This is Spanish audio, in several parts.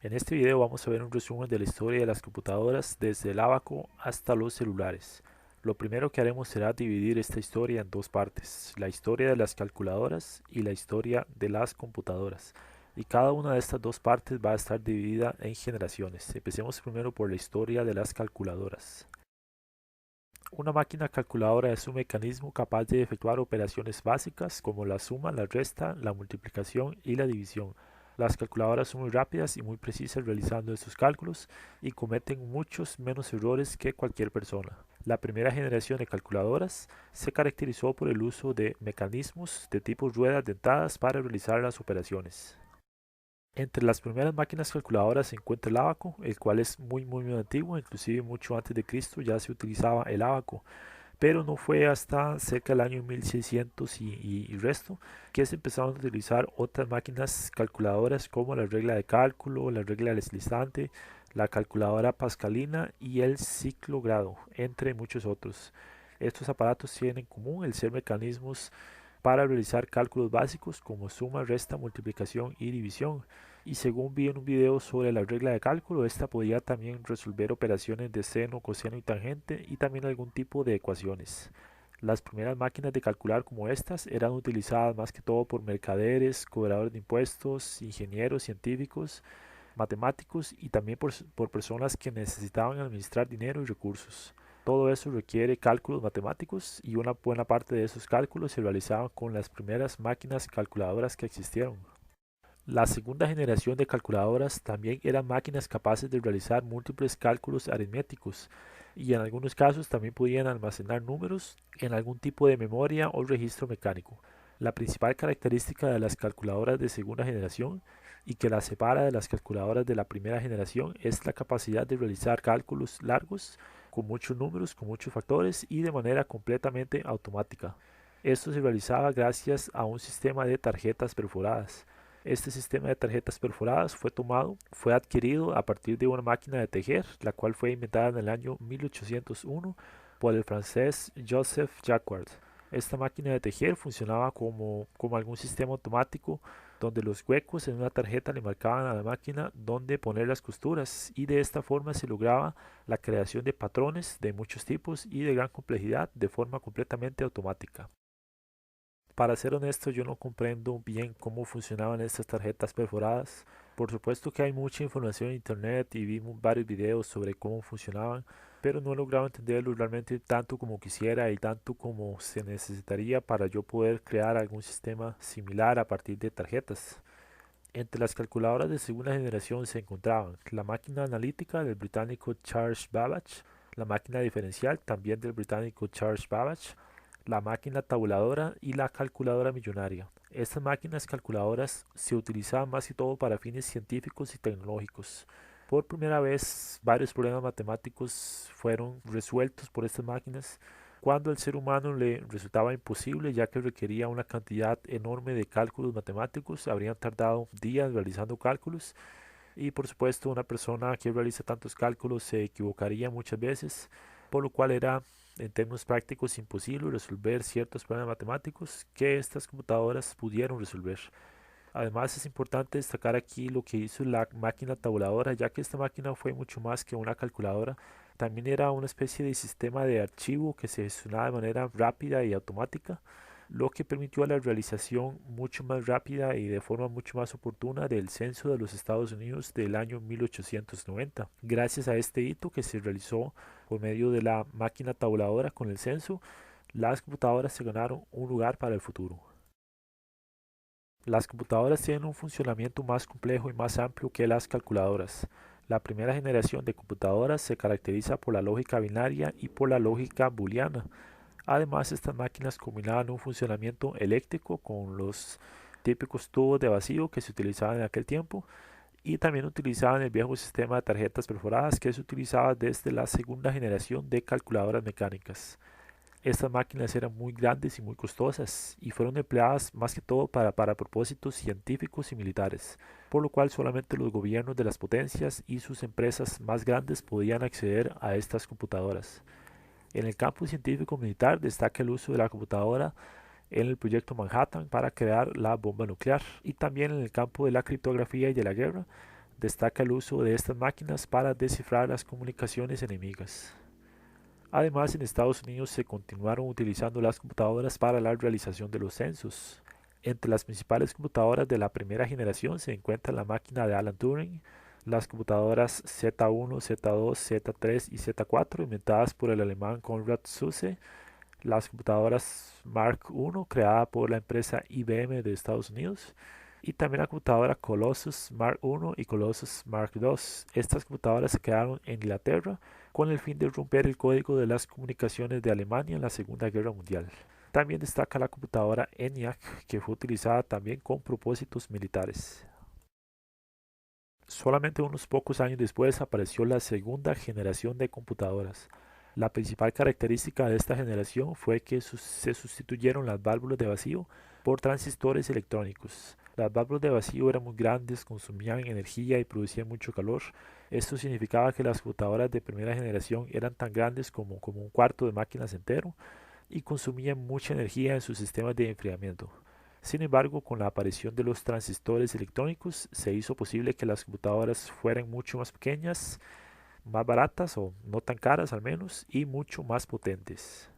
En este video vamos a ver un resumen de la historia de las computadoras desde el ábaco hasta los celulares. Lo primero que haremos será dividir esta historia en dos partes, la historia de las calculadoras y la historia de las computadoras. Y cada una de estas dos partes va a estar dividida en generaciones. Empecemos primero por la historia de las calculadoras. Una máquina calculadora es un mecanismo capaz de efectuar operaciones básicas como la suma, la resta, la multiplicación y la división. Las calculadoras son muy rápidas y muy precisas realizando estos cálculos y cometen muchos menos errores que cualquier persona. La primera generación de calculadoras se caracterizó por el uso de mecanismos de tipo ruedas dentadas para realizar las operaciones. Entre las primeras máquinas calculadoras se encuentra el ábaco, el cual es muy antiguo, inclusive mucho antes de Cristo ya se utilizaba el ábaco, pero no fue hasta cerca del año 1600 y resto que se empezaron a utilizar otras máquinas calculadoras como la regla de cálculo, la regla del deslizante, la calculadora pascalina y el ciclogrado, entre muchos otros. Estos aparatos tienen en común el ser mecanismos para realizar cálculos básicos como suma, resta, multiplicación y división. Y según vi en un video sobre la regla de cálculo, esta podía también resolver operaciones de seno, coseno y tangente y también algún tipo de ecuaciones. Las primeras máquinas de calcular como estas eran utilizadas más que todo por mercaderes, cobradores de impuestos, ingenieros, científicos, matemáticos y también por personas que necesitaban administrar dinero y recursos. Todo eso requiere cálculos matemáticos y una buena parte de esos cálculos se realizaban con las primeras máquinas calculadoras que existieron. La segunda generación de calculadoras también eran máquinas capaces de realizar múltiples cálculos aritméticos y en algunos casos también podían almacenar números en algún tipo de memoria o registro mecánico. La principal característica de las calculadoras de segunda generación y que las separa de las calculadoras de la primera generación es la capacidad de realizar cálculos largos con muchos números, con muchos factores y de manera completamente automática. Esto se realizaba gracias a un sistema de tarjetas perforadas. Este sistema de tarjetas perforadas fue adquirido a partir de una máquina de tejer, la cual fue inventada en el año 1801 por el francés Joseph Jacquard. Esta máquina de tejer funcionaba como algún sistema automático donde los huecos en una tarjeta le marcaban a la máquina dónde poner las costuras y de esta forma se lograba la creación de patrones de muchos tipos y de gran complejidad de forma completamente automática. Para ser honesto, yo no comprendo bien cómo funcionaban estas tarjetas perforadas. Por supuesto que hay mucha información en internet y vi varios videos sobre cómo funcionaban, pero no he logrado entenderlo realmente tanto como quisiera y tanto como se necesitaría para yo poder crear algún sistema similar a partir de tarjetas. Entre las calculadoras de segunda generación se encontraban la máquina analítica del británico Charles Babbage, la máquina diferencial también del británico Charles Babbage, la máquina tabuladora y la calculadora millonaria. Estas máquinas calculadoras se utilizaban más que todo para fines científicos y tecnológicos. Por primera vez, varios problemas matemáticos fueron resueltos por estas máquinas cuando al ser humano le resultaba imposible ya que requería una cantidad enorme de cálculos matemáticos, habrían tardado días realizando cálculos y por supuesto una persona que realiza tantos cálculos se equivocaría muchas veces, por lo cual era en términos prácticos imposible resolver ciertos problemas matemáticos que estas computadoras pudieron resolver. Además es importante destacar aquí lo que hizo la máquina tabuladora, ya que esta máquina fue mucho más que una calculadora, también era una especie de sistema de archivo que se gestionaba de manera rápida y automática, lo que permitió la realización mucho más rápida y de forma mucho más oportuna del censo de los Estados Unidos del año 1890. Gracias a este hito que se realizó por medio de la máquina tabuladora con el censo, las computadoras se ganaron un lugar para el futuro. Las computadoras tienen un funcionamiento más complejo y más amplio que las calculadoras. La primera generación de computadoras se caracteriza por la lógica binaria y por la lógica booleana. Además, estas máquinas combinaban un funcionamiento eléctrico con los típicos tubos de vacío que se utilizaban en aquel tiempo y también utilizaban el viejo sistema de tarjetas perforadas que se utilizaba desde la segunda generación de calculadoras mecánicas. Estas máquinas eran muy grandes y muy costosas y fueron empleadas más que todo para propósitos científicos y militares, por lo cual solamente los gobiernos de las potencias y sus empresas más grandes podían acceder a estas computadoras. En el campo científico militar destaca el uso de la computadora en el proyecto Manhattan para crear la bomba nuclear y también en el campo de la criptografía y de la guerra Destaca el uso de estas máquinas para descifrar las comunicaciones enemigas. Además, en Estados Unidos se continuaron utilizando las computadoras para la realización de los censos. Entre las principales computadoras de la primera generación se encuentra la máquina de Alan Turing, las computadoras Z1, Z2, Z3 y Z4 inventadas por el alemán Konrad Zuse, las computadoras Mark I creada por la empresa IBM de Estados Unidos y también la computadora Colossus Mark I y Colossus Mark II. Estas computadoras se crearon en Inglaterra con el fin de romper el código de las comunicaciones de Alemania en la Segunda Guerra Mundial. También destaca la computadora ENIAC, que fue utilizada también con propósitos militares. Solamente unos pocos años después apareció la segunda generación de computadoras. La principal característica de esta generación fue que se sustituyeron las válvulas de vacío por transistores electrónicos. Las válvulas de vacío eran muy grandes, consumían energía y producían mucho calor. Esto significaba que las computadoras de primera generación eran tan grandes como un cuarto de máquinas entero y consumían mucha energía en sus sistemas de enfriamiento. Sin embargo, con la aparición de los transistores electrónicos, se hizo posible que las computadoras fueran mucho más pequeñas, más baratas o no tan caras al menos, y mucho más potentes.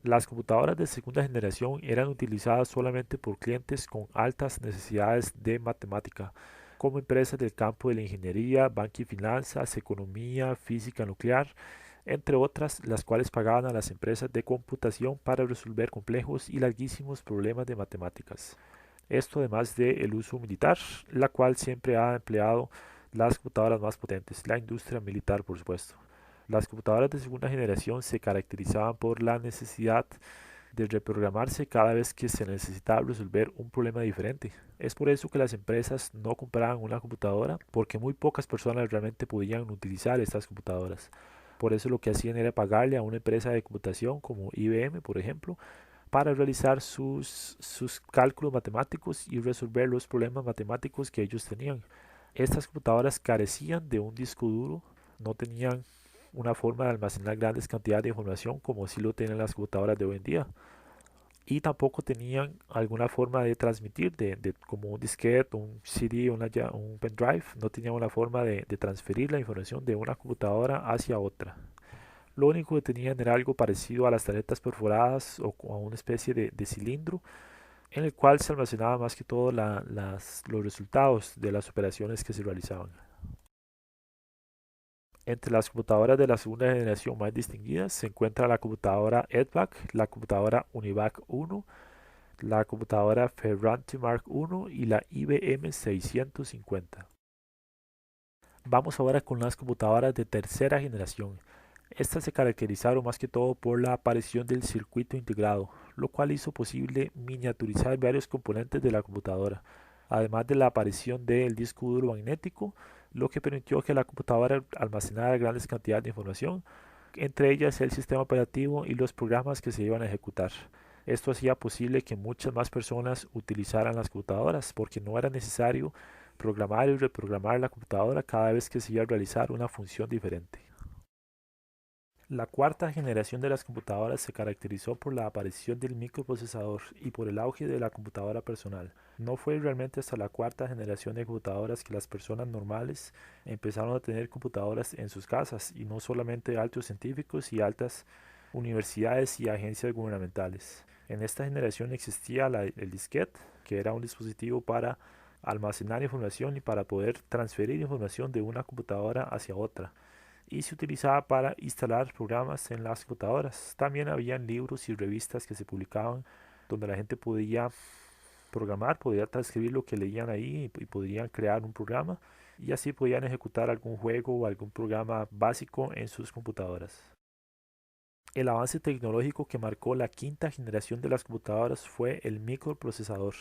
Las computadoras de segunda generación eran utilizadas solamente por clientes con altas necesidades de matemática, como empresas del campo de la ingeniería, banca y finanzas, economía, física nuclear, entre otras, las cuales pagaban a las empresas de computación para resolver complejos y larguísimos problemas de matemáticas. Esto además del uso militar, la cual siempre ha empleado las computadoras más potentes, la industria militar por supuesto. Las computadoras de segunda generación se caracterizaban por la necesidad de reprogramarse cada vez que se necesitaba resolver un problema diferente. Es por eso que las empresas no compraban una computadora porque muy pocas personas realmente podían utilizar estas computadoras. Por eso lo que hacían era pagarle a una empresa de computación como IBM, por ejemplo, para realizar sus cálculos matemáticos y resolver los problemas matemáticos que ellos tenían. Estas computadoras carecían de un disco duro, no tenían una forma de almacenar grandes cantidades de información como si lo tienen las computadoras de hoy en día. Y tampoco tenían alguna forma de transmitir, como un disquete, un CD, un pendrive, no tenían una forma de transferir la información de una computadora hacia otra. Lo único que tenían era algo parecido a las tarjetas perforadas o a una especie de cilindro en el cual se almacenaba más que todo los resultados de las operaciones que se realizaban. Entre las computadoras de la segunda generación más distinguidas se encuentra la computadora EDVAC, la computadora UNIVAC 1, la computadora Ferranti Mark I y la IBM 650. Vamos ahora con las computadoras de tercera generación. Estas se caracterizaron más que todo por la aparición del circuito integrado, lo cual hizo posible miniaturizar varios componentes de la computadora, además de la aparición del disco duro magnético, lo que permitió que la computadora almacenara grandes cantidades de información, entre ellas el sistema operativo y los programas que se iban a ejecutar. Esto hacía posible que muchas más personas utilizaran las computadoras porque no era necesario programar y reprogramar la computadora cada vez que se iba a realizar una función diferente. La cuarta generación de las computadoras se caracterizó por la aparición del microprocesador y por el auge de la computadora personal. No fue realmente hasta la cuarta generación de computadoras que las personas normales empezaron a tener computadoras en sus casas, y no solamente altos científicos y altas universidades y agencias gubernamentales. En esta generación existía el disquete, que era un dispositivo para almacenar información y para poder transferir información de una computadora hacia otra, y se utilizaba para instalar programas en las computadoras. También habían libros y revistas que se publicaban donde la gente podía programar, podía transcribir lo que leían ahí y podían crear un programa, y así podían ejecutar algún juego o algún programa básico en sus computadoras. El avance tecnológico que marcó la quinta generación de las computadoras fue el microprocesador,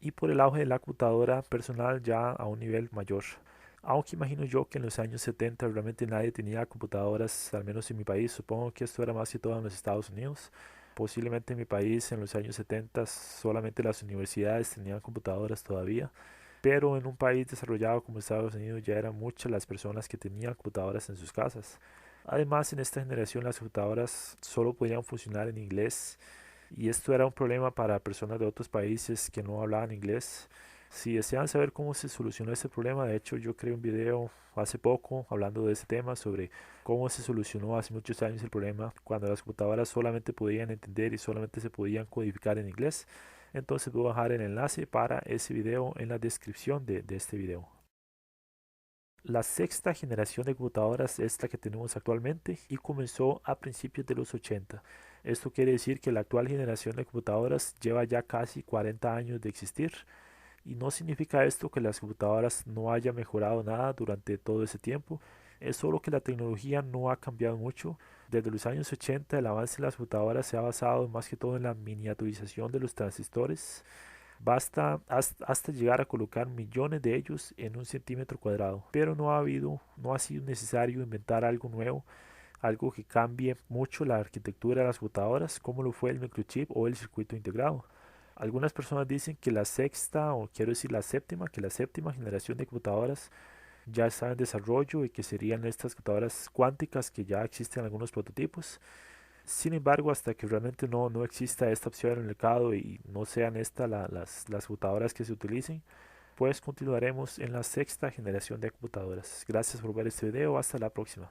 y por el auge de la computadora personal ya a un nivel mayor. Aunque imagino yo que en los años 70 realmente nadie tenía computadoras, al menos en mi país. Supongo que esto era más que todo en los Estados Unidos. Posiblemente en mi país en los años 70 solamente las universidades tenían computadoras todavía. Pero en un país desarrollado como Estados Unidos ya eran muchas las personas que tenían computadoras en sus casas. Además, en esta generación las computadoras solo podían funcionar en inglés, y esto era un problema para personas de otros países que no hablaban inglés. Si desean saber cómo se solucionó este problema, de hecho yo creé un video hace poco hablando de este tema sobre cómo se solucionó hace muchos años el problema cuando las computadoras solamente podían entender y solamente se podían codificar en inglés. Entonces voy a dejar el enlace para ese video en la descripción de este video. La sexta generación de computadoras es la que tenemos actualmente y comenzó a principios de los 80. Esto quiere decir que la actual generación de computadoras lleva ya casi 40 años de existir. Y no significa esto que las computadoras no hayan mejorado nada durante todo ese tiempo, es solo que la tecnología no ha cambiado mucho. Desde los años 80 el avance en las computadoras se ha basado más que todo en la miniaturización de los transistores. Basta hasta llegar a colocar millones de ellos en un centímetro cuadrado, pero no ha sido necesario inventar algo nuevo, algo que cambie mucho la arquitectura de las computadoras, como lo fue el microchip o el circuito integrado. Algunas personas dicen que la sexta, o quiero decir que la séptima generación de computadoras ya está en desarrollo y que serían estas computadoras cuánticas que ya existen algunos prototipos. Sin embargo, hasta que realmente no exista esta opción en el mercado y no sean estas las computadoras que se utilicen, pues continuaremos en la sexta generación de computadoras. Gracias por ver este video, hasta la próxima.